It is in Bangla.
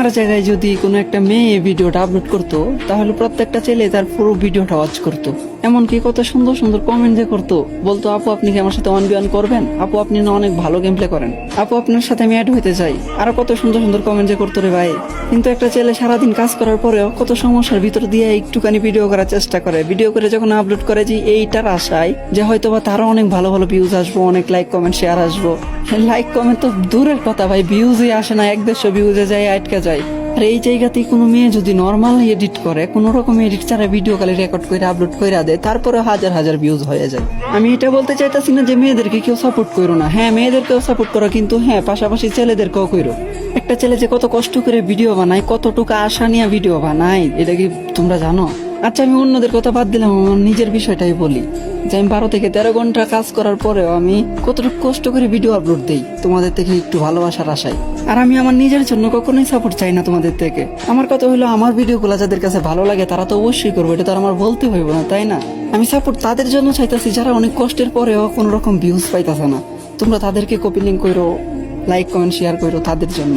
আমার জায়গায় যদি কোনো একটা মেয়ে ভিডিওটা আপলোড করতো তাহলে প্রত্যেকটা ছেলে তার পুরো ভিডিওটা ওয়াচ করতো, এমনকি কত সুন্দর সুন্দর কমেন্ট যে করতো, বলতো আপু আপনি কি আমার সাথে 1v1 করবেন, আপু আপনি না অনেক ভালো গেম প্লে করেন, আপু আপনার সাথে আমি অ্যাড হইতে চাই, আরো কত সুন্দর সুন্দর কমেন্ট যে করতো রে ভাই। কিন্তু একটা ছেলে সারাদিন কাজ করার পরেও কত সমস্যার ভিতর দিয়ে একটুখানি ভিডিও করার চেষ্টা করে, ভিডিও করে যখন আপলোড করে যে এইটার আশায় যে হয়তো বা তারও অনেক ভালো ভালো ভিউজ আসবো, অনেক লাইক কমেন্ট শেয়ার আসবো। লাইক কমেন্ট তো দূরের কথা ভাই, ভিউজই আসে না, 1-150 ভিউজে যায় আটকা যায়। আর এই জায়গাতে কোনো মেয়ে যদি নর্মাল এডিট করে, কোনো রকম এডিট ছাড়া ভিডিও কালে রেকর্ড করে আপলোড করে দেয়, তারপরে হাজার হাজার ভিউজ হয়ে যায়। আমি এটা বলতে চাইতাছি না যে মেয়েদেরকে কেউ সাপোর্ট করো না, হ্যাঁ মেয়েদেরকেও সাপোর্ট করো, কিন্তু হ্যাঁ পাশাপাশি ছেলেদেরকেও করো। একটা ছেলে যে কত কষ্ট করে ভিডিও বানায়, কতটুকু আশা নিয়ে ভিডিও বানায়, এটা কি তোমরা জানো? আচ্ছা আমি অন্যদের কথা বাদ দিলাম, আমার নিজের বিষয়টাই বলি যে আমি 12 থেকে 13 ঘন্টা কাজ করার পরেও আমি কতটুকু কষ্ট করে ভিডিও আপলোড দেই তোমাদের থেকে একটু ভালোবাসার আশায়। আর আমি আমার নিজের জন্য কখনোই সাপোর্ট চাই না তোমাদের থেকে। আমার কথা হলো আমার ভিডিওগুলো যাদের কাছে ভালো লাগে তারা তো অবশ্যই করবে, এটা তো আর আমার বলতে হইব না, তাই না? আমি সাপোর্ট তাদের জন্য চাইতেছি যারা অনেক কষ্টের পরেও কোনো রকম ভিউজ পাইতেছে না। তোমরা তাদেরকে কপি লিঙ্ক করো, লাইক কমেন্ট শেয়ার করো তাদের জন্য।